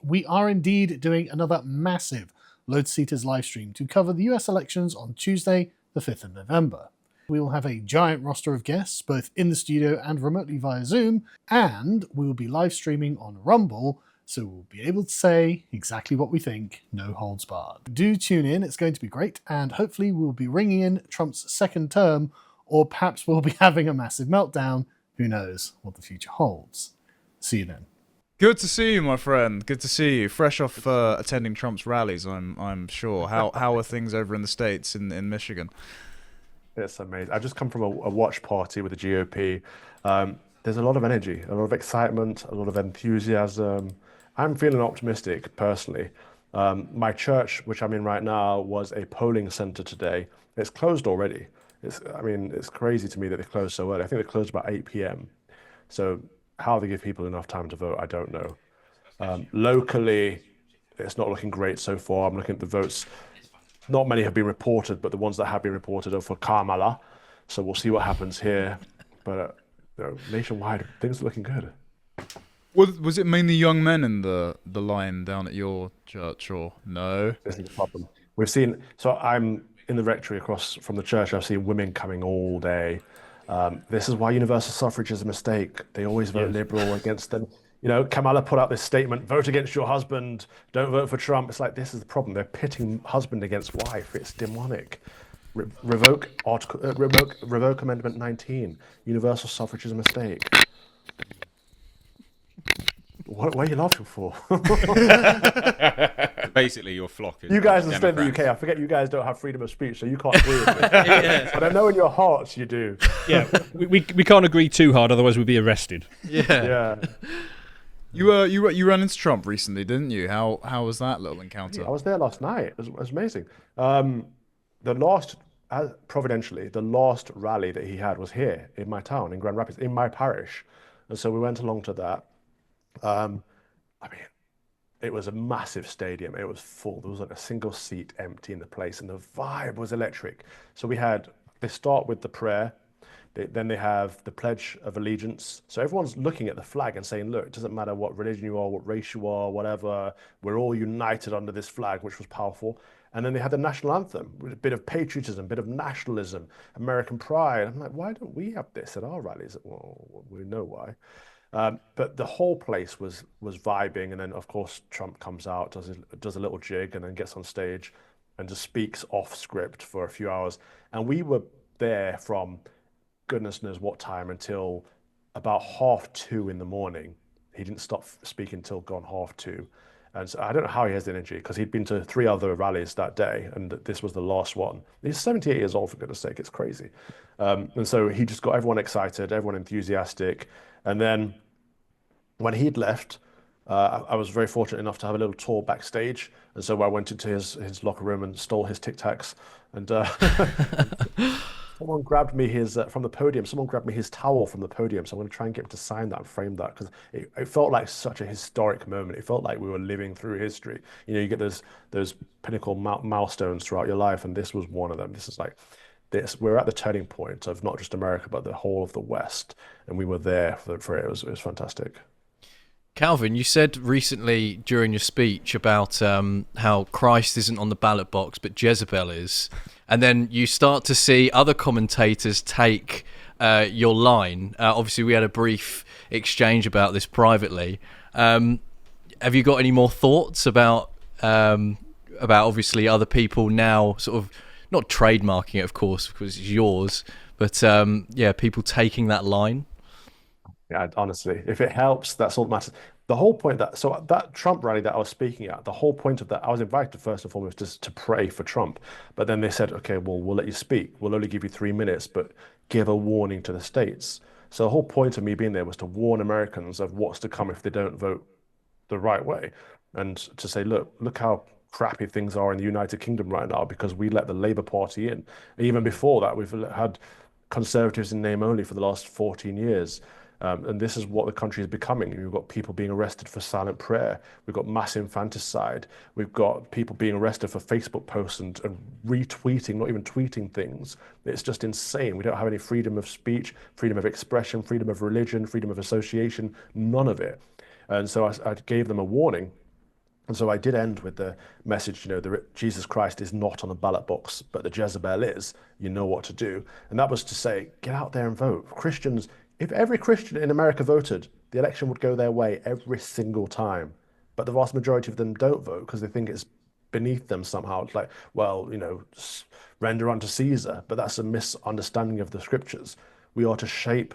we are indeed doing another massive Lotus Eaters live stream to cover the US elections on Tuesday, the 5th of November. We will have a giant roster of guests, both in the studio and remotely via Zoom, and we will be live streaming on Rumble, so we'll be able to say exactly what we think, no holds barred. Do tune in, it's going to be great, and hopefully we'll be ringing in Trump's second term, or perhaps we'll be having a massive meltdown. Who knows what the future holds. See you then. Good to see you, my friend. Good to see you. Fresh off attending Trump's rallies, I'm sure. How are things over in the States, in Michigan? It's amazing. I've just come from a watch party with the GOP. There's a lot of energy, a lot of excitement, a lot of enthusiasm. I'm feeling optimistic, personally. My church, which I'm in right now, was a polling center today. It's closed already. It's crazy to me that they closed so early. I think they closed about 8 p.m. So how they give people enough time to vote, I don't know. Locally, it's not looking great so far. I'm looking at the votes. Not many have been reported, but the ones that have been reported are for Kamala. So we'll see what happens here. But nationwide, things are looking good. Was it mainly young men in the line down at your church, or no? This is the problem. We've seen, so I'm in the rectory across from the church. I've seen women coming all day. This is why universal suffrage is a mistake. They always vote liberal against them. You know, Kamala put out this statement, vote against your husband, don't vote for Trump. It's like, this is the problem. They're pitting husband against wife. It's demonic. Revoke Amendment 19. Universal suffrage is a mistake. What are you laughing for? Basically, your flock is you guys are still in the UK. I forget you guys don't have freedom of speech, so you can't agree with me. But I know in your hearts you do. Yeah, we can't agree too hard, otherwise we'd be arrested. Yeah. You ran into Trump recently, didn't you? How was that little encounter? Yeah, I was there last night. It was amazing. Providentially, the last rally that he had was here in my town, in Grand Rapids, in my parish. And so we went along to that. It was a massive stadium. It was full. There was like a single seat empty in the place, and the vibe was electric. So they start with the prayer. Then they have the Pledge of Allegiance. So everyone's looking at the flag and saying, look, it doesn't matter what religion you are, what race you are, whatever. We're all united under this flag, which was powerful. And then they had the national anthem, with a bit of patriotism, a bit of nationalism, American pride. I'm like, why don't we have this at our rallies? Well, we know why. But the whole place was vibing. And then, of course, Trump comes out, does a little jig, and then gets on stage and just speaks off script for a few hours. And we were there from goodness knows what time until about 2:30 in the morning. He didn't stop speaking until gone 2:30. And so I don't know how he has the energy, because he'd been to 3 other rallies that day, and this was the last one. He's 78 years old, for goodness sake. It's crazy. And so he just got everyone excited, everyone enthusiastic. And then when he'd left, I was very fortunate enough to have a little tour backstage. And so I went into his locker room and stole his Tic Tacs. And someone grabbed me from the podium. Someone grabbed me his towel from the podium. So I'm going to try and get him to sign that and frame that, because it felt like such a historic moment. It felt like we were living through history. You know, you get those pinnacle milestones throughout your life, and this was one of them. This is like this. We're at the turning point of not just America, but the whole of the West, and we were there for it. It was fantastic. Calvin, you said recently during your speech about how Christ isn't on the ballot box, but Jezebel is. And then you start to see other commentators take your line. Obviously, we had a brief exchange about this privately. Have you got any more thoughts about obviously other people now sort of, not trademarking it, of course, because it's yours, but people taking that line? Yeah, honestly, if it helps, that's all that matters. The whole point that Trump rally that I was speaking at, the whole point of that, I was invited first and foremost just to pray for Trump. But then they said, okay, well, we'll let you speak. We'll only give you 3 minutes, but give a warning to the states. So the whole point of me being there was to warn Americans of what's to come if they don't vote the right way. And to say, look how crappy things are in the United Kingdom right now, because we let the Labour Party in. And even before that, we've had Conservatives in name only for the last 14 years. And this is what the country is becoming. We've got people being arrested for silent prayer. We've got mass infanticide. We've got people being arrested for Facebook posts and retweeting, not even tweeting things. It's just insane. We don't have any freedom of speech, freedom of expression, freedom of religion, freedom of association, none of it. And so I gave them a warning. And so I did end with the message, Jesus Christ is not on a ballot box, but the Jezebel is. You know what to do. And that was to say, get out there and vote. Christians, if every Christian in America voted, the election would go their way every single time. But the vast majority of them don't vote because they think it's beneath them somehow. It's like, well, render unto Caesar. But that's a misunderstanding of the scriptures. We are to shape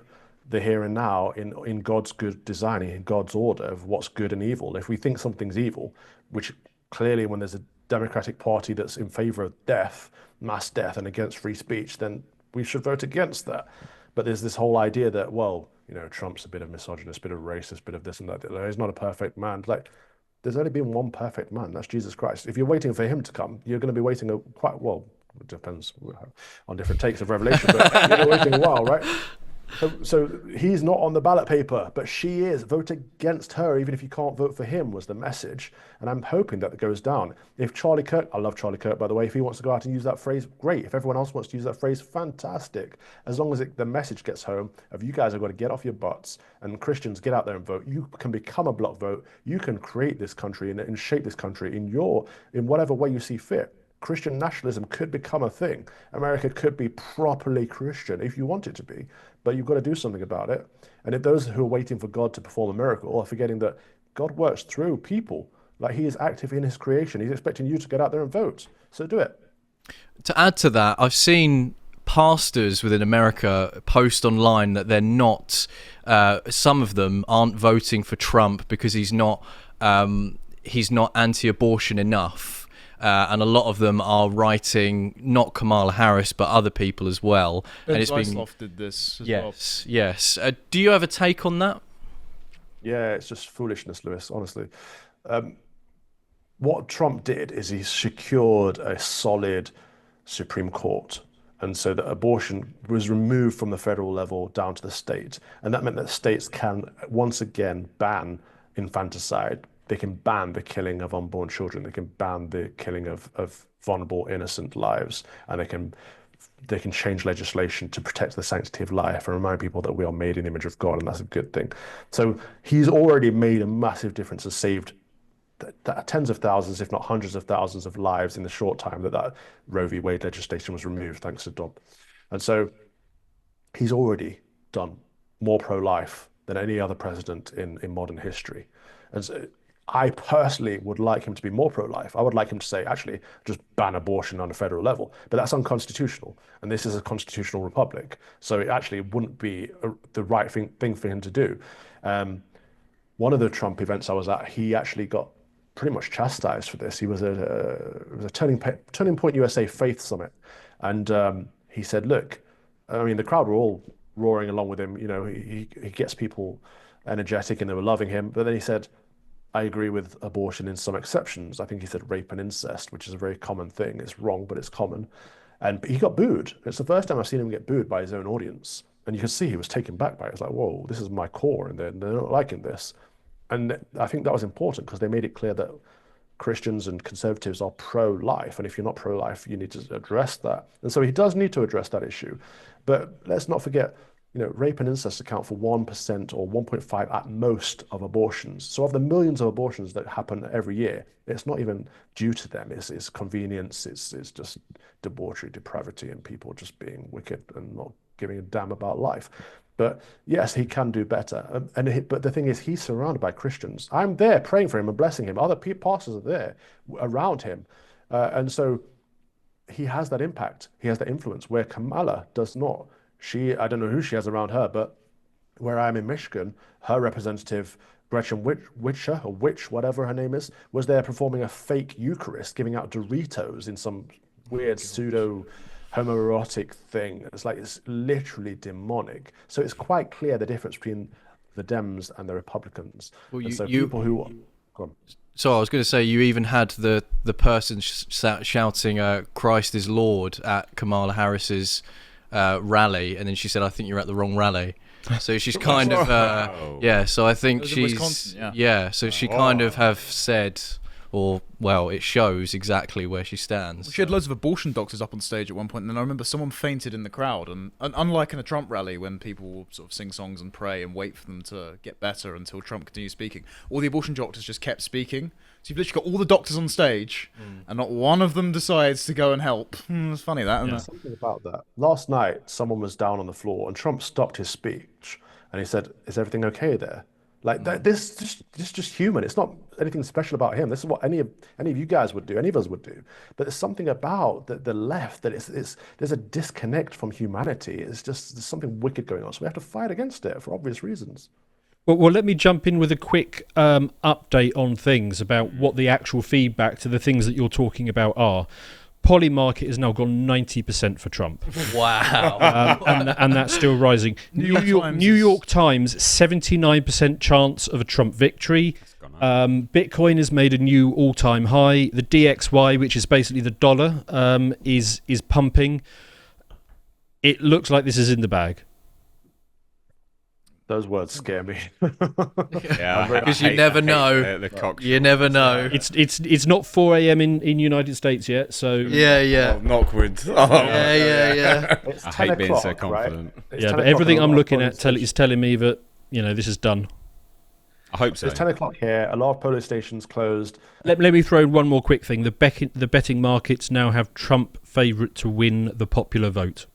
the here and now in God's good design, in God's order of what's good and evil. If we think something's evil, which clearly when there's a Democratic Party that's in favor of death, mass death, and against free speech, then we should vote against that. But there's this whole idea that, well, Trump's a bit of misogynist, a bit of racist, a bit of this and that. He's not a perfect man. Like, there's only been one perfect man. That's Jesus Christ. If you're waiting for him to come, you're going to be waiting it depends on different takes of Revelation, but you're waiting a while, right? So he's not on the ballot paper, but she is. Vote against her, even if you can't vote for him, was the message. And I'm hoping that goes down. If Charlie Kirk, I love Charlie Kirk, by the way, if he wants to go out and use that phrase, great. If everyone else wants to use that phrase, fantastic. As long as the message gets home of you guys have got to get off your butts and Christians get out there and vote. You can become a block vote. You can create this country and shape this country in whatever way you see fit. Christian nationalism could become a thing. America could be properly Christian if you want it to be, but you've got to do something about it. And if those who are waiting for God to perform a miracle are forgetting that God works through people, like he is active in his creation, he's expecting you to get out there and vote. So do it. To add to that, I've seen pastors within America post online that they're not, some of them aren't voting for Trump because he's not anti-abortion enough. And a lot of them are writing not Kamala Harris but other people as well. Ben and it's Zeisloff did this as well. Yes. Do you have a take on that? Yeah, it's just foolishness, Lewis, honestly. What Trump did is he secured a solid Supreme Court. And so that abortion was removed from the federal level down to the state. And that meant that states can once again ban infanticide. They can ban the killing of unborn children. They can ban the killing of vulnerable, innocent lives. And they can change legislation to protect the sanctity of life and remind people that we are made in the image of God, and that's a good thing. So he's already made a massive difference and saved tens of thousands, if not hundreds of thousands of lives in the short time that Roe v. Wade legislation was removed, thanks to Dobbs. And so he's already done more pro-life than any other president in modern history. And so I personally would like him to be more pro-life. I would like him to say, actually, just ban abortion on a federal level. But that's unconstitutional. And this is a constitutional republic. So it actually wouldn't be the right thing for him to do. One of the Trump events I was at, he actually got pretty much chastised for this. He was at it was a Turning Point USA Faith Summit. And he said, look, I mean, the crowd were all roaring along with him. He gets people energetic and they were loving him. But then he said, I agree with abortion in some exceptions. I think he said rape and incest, which is a very common thing. It's wrong, but it's common. And he got booed. It's the first time I've seen him get booed by his own audience. And you can see he was taken back by it. It's like, whoa, this is my core, and they're not liking this. And I think that was important because they made it clear that Christians and conservatives are pro-life. And if you're not pro-life, you need to address that. And so he does need to address that issue. But let's not forget, rape and incest account for 1% or 1.5% at most of abortions. So of the millions of abortions that happen every year, it's not even due to them. It's convenience. It's just debauchery, depravity, and people just being wicked and not giving a damn about life. But yes, he can do better. But the thing is, he's surrounded by Christians. I'm there praying for him and blessing him. Other pastors are there around him. And so he has that impact. He has that influence where Kamala does not. I don't know who she has around her, but where I'm in Michigan, her representative, Gretchen Whitcher, or Witch, whatever her name is, was there performing a fake Eucharist, giving out Doritos in some weird pseudo homoerotic thing. It's literally demonic. So it's quite clear the difference between the Dems and the Republicans. Well, people who go on. So I was going to say, you even had the person shouting "Christ is Lord" at Kamala Harris's rally, and then she said, "I think you're at the wrong rally." So she's kind of so I think she's so she kind of have said, or well, it shows exactly where she stands. Well, she had loads of abortion doctors up on stage at one point, and then I remember someone fainted in the crowd. And unlike in a Trump rally, when people will sort of sing songs and pray and wait for them to get better until Trump continues speaking, all the abortion doctors just kept speaking. So you've literally got all the doctors on stage, and not one of them decides to go and help. It's funny that, isn't it? Something about that. Last night, someone was down on the floor, and Trump stopped his speech, and he said, "Is everything okay there?" Like that. This just human. It's not anything special about him. This is what any of you guys would do. Any of us would do. But there's something about the left that there's a disconnect from humanity. It's just there's something wicked going on. So we have to fight against it for obvious reasons. Well, let me jump in with a quick update on things about what the actual feedback to the things that you're talking about are. Polymarket has now gone 90% for Trump. Wow. And that's still rising. New York Times, 79% chance of a Trump victory. Bitcoin has made a new all-time high. The DXY, which is basically the dollar, is pumping. It looks like this is in the bag. Those words scare me. Yeah, Because you never know. You never know. It's not 4 a.m. in United States yet, so Yeah. Oh, knock wood. Oh, Yeah. It's I 10 hate being so o'clock, confident. right? It's yeah. 10 But o'clock everything and I'm a lot of looking at police is telling me that this is done. I hope so. It's 10 o'clock here. A lot of police stations closed. Let me throw in one more quick thing. The betting markets now have Trump favourite to win the popular vote.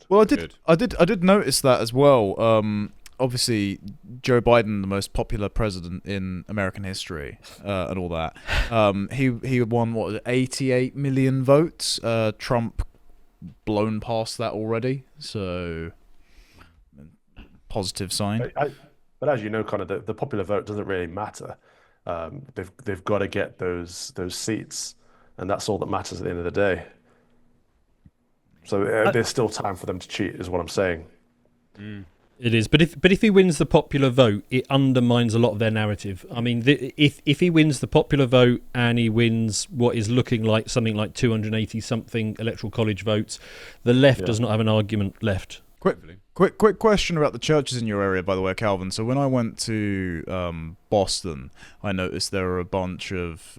Well, I did notice that as well. Obviously, Joe Biden, the most popular president in American history, and all that. He won what was it, 88 million votes. Trump blown past that already. So positive sign. But as you know, kind of the popular vote doesn't really matter. They've got to get those seats, and that's all that matters at the end of the day. So there's still time for them to cheat, is what I'm saying. It is, but if he wins the popular vote, it undermines a lot of their narrative. I mean, if he wins the popular vote and he wins what is looking like something like 280 something electoral college votes, the left does not have an argument left. Quick question about the churches in your area, by the way, Calvin. So when I went to Boston, I noticed there were a bunch of,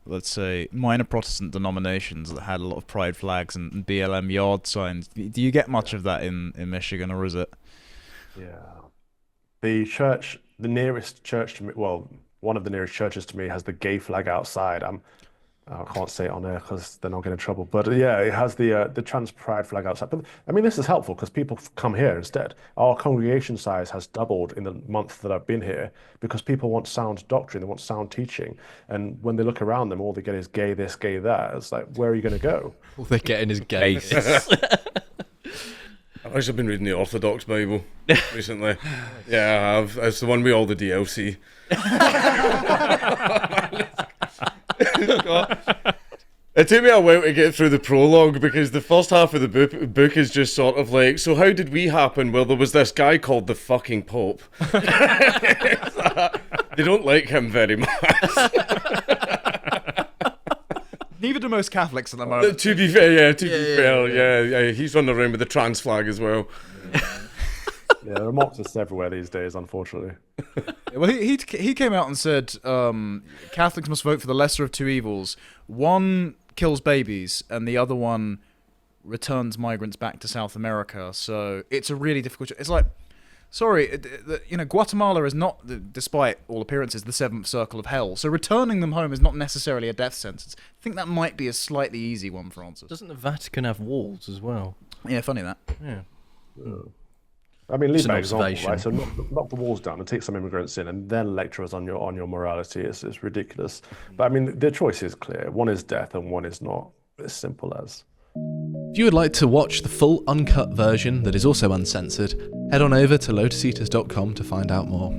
let's say, minor Protestant denominations that had a lot of pride flags and BLM yard signs. Do you get much of that in Michigan, or is it? Yeah. The nearest church to me, well, one of the nearest churches to me has the gay flag outside. I can't say it on air because then I'll get in trouble. But yeah, it has the trans pride flag outside. But I mean, this is helpful because people come here instead. Our congregation size has doubled in the month that I've been here because people want sound doctrine, they want sound teaching. And when they look around them, all they get is gay this, gay that. It's like, where are you going to go? All they're getting is gay. I've actually been reading the Orthodox Bible recently. Yeah, I have. It's the one with all the DLC. It took me a while to get through the prologue because the first half of the book is just sort of like, so how did we happen? Well, there was this guy called the fucking Pope. They don't like him very much. Neither do most Catholics at the moment. To be fair, he's running around with the trans flag as well. Yeah, there are Marxists everywhere these days, unfortunately. Well, he came out and said Catholics must vote for the lesser of two evils. One kills babies, and the other one returns migrants back to South America. So it's a really difficult. It's like, sorry, Guatemala is not, despite all appearances, the seventh circle of hell. So returning them home is not necessarily a death sentence. I think that might be a slightly easy one, Francis. Doesn't the Vatican have walls as well? Yeah, funny that. Yeah. I mean, lead It's an by example, observation. right? So knock the walls down and take some immigrants in, and then lecture us on your morality. It's ridiculous. But I mean, the choice is clear. One is death, and one is not. As simple as. If you would like to watch the full uncut version that is also uncensored, head on over to lotuseaters.com to find out more.